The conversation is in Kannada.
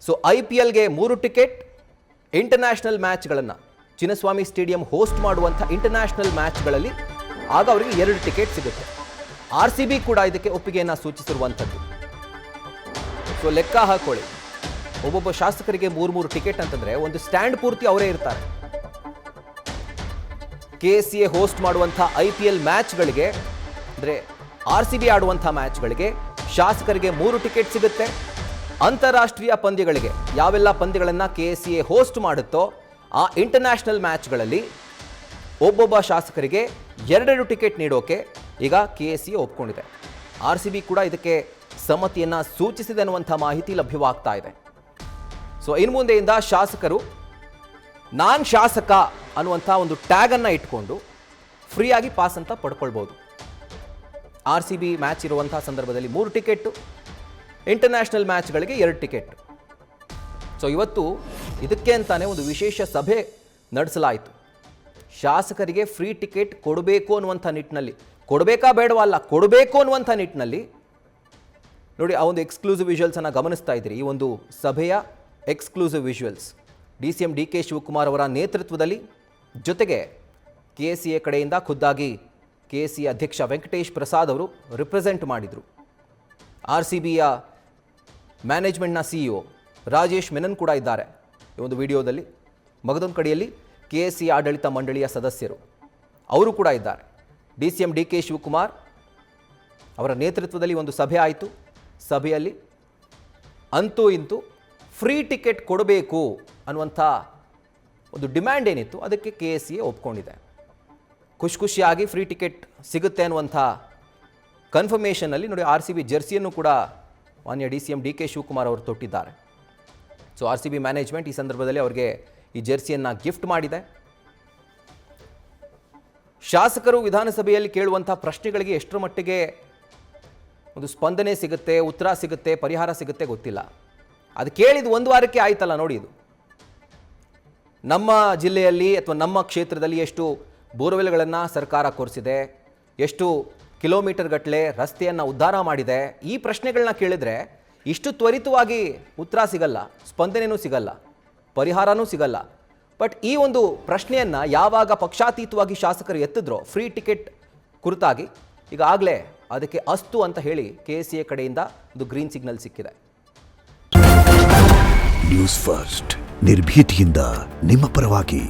ಸೊ IPLಗೆ 3 ಟಿಕೆಟ್, ಇಂಟರ್ನ್ಯಾಷನಲ್ ಮ್ಯಾಚ್ಗಳನ್ನು ಚಿನ್ನಸ್ವಾಮಿ ಸ್ಟೇಡಿಯಂ ಹೋಸ್ಟ್ ಮಾಡುವಂಥ ಇಂಟರ್ನ್ಯಾಷನಲ್ ಮ್ಯಾಚ್ಗಳಲ್ಲಿ ಆಗ ಅವರಿಗೆ 2 ಟಿಕೆಟ್ ಸಿಗುತ್ತೆ. RCB ಕೂಡ ಇದಕ್ಕೆ ಒಪ್ಪಿಗೆಯನ್ನು ಸೂಚಿಸಿರುವಂಥದ್ದು. ಸೊ ಲೆಕ್ಕ ಹಾಕೊಳ್ಳಿ, ಒಬ್ಬೊಬ್ಬ ಶಾಸಕರಿಗೆ 3 ಟಿಕೆಟ್ ಅಂತಂದ್ರೆ ಒಂದು ಸ್ಟ್ಯಾಂಡ್ ಪೂರ್ತಿ ಅವರೇ ಇರ್ತಾರೆ. KCA ಹೋಸ್ಟ್ ಮಾಡುವಂಥ IPL ಮ್ಯಾಚ್ಗಳಿಗೆ ಅಂದರೆ RCB ಆಡುವಂಥ ಮ್ಯಾಚ್ಗಳಿಗೆ ಶಾಸಕರಿಗೆ 3 ಟಿಕೆಟ್ ಸಿಗುತ್ತೆ. ಅಂತಾರಾಷ್ಟ್ರೀಯ ಪಂದ್ಯಗಳಿಗೆ ಯಾವೆಲ್ಲ ಪಂದ್ಯಗಳನ್ನು KCA ಹೋಸ್ಟ್ ಮಾಡುತ್ತೋ ಆ ಇಂಟರ್ನ್ಯಾಷನಲ್ ಮ್ಯಾಚ್ಗಳಲ್ಲಿ ಒಬ್ಬೊಬ್ಬ ಶಾಸಕರಿಗೆ 2 ಟಿಕೆಟ್ ನೀಡೋಕೆ ಈಗ KCA ಒಪ್ಕೊಂಡಿದೆ. RCB ಕೂಡ ಇದಕ್ಕೆ ಸಮ್ಮತಿಯನ್ನು ಸೂಚಿಸಿದೆ ಅನ್ನುವಂಥ ಮಾಹಿತಿ ಲಭ್ಯವಾಗ್ತಾ ಇದೆ. ಸೊ ಇನ್ನು ಮುಂದೆಯಿಂದ ಶಾಸಕರು ನಾನ್ ಶಾಸಕ ಅನ್ನುವಂಥ ಒಂದು ಟ್ಯಾಗನ್ನು ಇಟ್ಕೊಂಡು ಫ್ರೀಯಾಗಿ ಪಾಸ್ ಅಂತ ಪಡ್ಕೊಳ್ಬೋದು. RCB ಮ್ಯಾಚ್ ಇರುವಂಥ ಸಂದರ್ಭದಲ್ಲಿ 3 ಟಿಕೆಟ್ಟು, ಇಂಟರ್ನ್ಯಾಷನಲ್ ಮ್ಯಾಚ್ಗಳಿಗೆ 2 ಟಿಕೆಟ್. ಸೊ ಇವತ್ತು ಇದಕ್ಕೆ ಅಂತಾನೆ ಒಂದು ವಿಶೇಷ ಸಭೆ ನಡೆಸಲಾಯಿತು. ಶಾಸಕರಿಗೆ ಫ್ರೀ ಟಿಕೆಟ್ ಕೊಡಬೇಕು ಅನ್ನುವಂಥ ನಿಟ್ಟಿನಲ್ಲಿ, ಕೊಡಬೇಕಾ ಬೇಡವಾ ಅಲ್ಲ, ಕೊಡಬೇಕು ಅನ್ನುವಂಥ ನಿಟ್ಟಿನಲ್ಲಿ ನೋಡಿ ಆ ಒಂದು ಎಕ್ಸ್ಕ್ಲೂಸಿವ್ ವಿಜುವಲ್ಸನ್ನು ಗಮನಿಸ್ತಾ ಇದ್ದೀರಿ. ಈ ಒಂದು ಸಭೆಯ exclusive visuals DCM DK Shivakumar ಅವರ ನೇತೃತ್ವದಲ್ಲಿ, ಜೊತೆಗೆ KCA ಕಡೆಯಿಂದ ಖುದ್ದಾಗಿ KCA ಅಧ್ಯಕ್ಷ ವೆಂಕಟೇಶ್ ಪ್ರಸಾದ್ ಅವರು ರಿಪ್ರೆಸೆಂಟ್ ಮಾಡಿದರು. RCBಯ ಮ್ಯಾನೇಜ್ಮೆಂಟ್ನ CEO ರಾಜೇಶ್ ಮೆನನ್ ಕೂಡ ಇದ್ದಾರೆ ಈ ಒಂದು ವಿಡಿಯೋದಲ್ಲಿ. ಮಗದೊಂದು ಕಡೆಯಲ್ಲಿ KCA ಆಡಳಿತ ಮಂಡಳಿಯ ಸದಸ್ಯರು ಅವರು ಕೂಡ ಇದ್ದಾರೆ. DCM DK ಶಿವಕುಮಾರ್ ಅವರ ನೇತೃತ್ವದಲ್ಲಿ ಒಂದು ಸಭೆ ಆಯಿತು. ಸಭೆಯಲ್ಲಿ ಅಂತೂ ಇಂತೂ ಫ್ರೀ ಟಿಕೆಟ್ ಕೊಡಬೇಕು ಅನ್ನುವಂಥ ಒಂದು ಡಿಮ್ಯಾಂಡ್ ಏನಿತ್ತು ಅದಕ್ಕೆ KCA ಒಪ್ಕೊಂಡಿದೆ. ಖುಷಿಯಾಗಿ ಫ್ರೀ ಟಿಕೆಟ್ ಸಿಗುತ್ತೆ ಅನ್ನುವಂಥ ಕನ್ಫರ್ಮೇಷನಲ್ಲಿ ನೋಡಿ RCB ಜರ್ಸಿಯನ್ನು ಕೂಡ ಮಾನ್ಯ DCM DK ಶಿವಕುಮಾರ್ ಅವರು ತೊಟ್ಟಿದ್ದಾರೆ. ಸೊ RCB ಮ್ಯಾನೇಜ್ಮೆಂಟ್ ಈ ಸಂದರ್ಭದಲ್ಲಿ ಅವರಿಗೆ ಈ ಜರ್ಸಿಯನ್ನು ಗಿಫ್ಟ್ ಮಾಡಿದೆ. ಶಾಸಕರು ವಿಧಾನಸಭೆಯಲ್ಲಿ ಕೇಳುವಂಥ ಪ್ರಶ್ನೆಗಳಿಗೆ ಎಷ್ಟರ ಮಟ್ಟಿಗೆ ಒಂದು ಸ್ಪಂದನೆ ಸಿಗುತ್ತೆ, ಉತ್ತರ ಸಿಗುತ್ತೆ, ಪರಿಹಾರ ಸಿಗುತ್ತೆ ಗೊತ್ತಿಲ್ಲ. ಅದು ಕೇಳಿದ 1 ವಾರಕ್ಕೆ ಆಯ್ತಲ್ಲ ನೋಡಿ. ಇದು ನಮ್ಮ ಜಿಲ್ಲೆಯಲ್ಲಿ ಅಥವಾ ನಮ್ಮ ಕ್ಷೇತ್ರದಲ್ಲಿ ಎಷ್ಟು ಬೋರ್ವೆಲ್ಗಳನ್ನು ಸರ್ಕಾರ ಕೊರೆಸಿದೆ, ಎಷ್ಟು ಕಿಲೋಮೀಟರ್ ಗಟ್ಟಲೆ ರಸ್ತೆಯನ್ನು ಉದ್ಧಾರ ಮಾಡಿದೆ, ಈ ಪ್ರಶ್ನೆಗಳನ್ನ ಕೇಳಿದ್ರೆ ಇಷ್ಟು ತ್ವರಿತವಾಗಿ ಉತ್ತರ ಸಿಗಲ್ಲ, ಸ್ಪಂದನೆಯೂ ಸಿಗಲ್ಲ, ಪರಿಹಾರನೂ ಸಿಗಲ್ಲ. ಬಟ್ ಈ ಒಂದು ಪ್ರಶ್ನೆಯನ್ನು ಯಾವಾಗ ಪಕ್ಷಾತೀತವಾಗಿ ಶಾಸಕರು ಎತ್ತಿದ್ರೋ ಫ್ರೀ ಟಿಕೆಟ್ ಕುರಿತಾಗಿ, ಈಗಾಗಲೇ ಅದಕ್ಕೆ ಅಸ್ತು ಅಂತ ಹೇಳಿ KCA ಕಡೆಯಿಂದ ಒಂದು ಗ್ರೀನ್ ಸಿಗ್ನಲ್ ಸಿಕ್ಕಿದೆ. ನ್ಯೂಸ್ ಫಸ್ಟ್ ನಿರ್ಭೀತಿಯಿಂದ ನಿಮ್ಮ ಪರವಾಗಿ.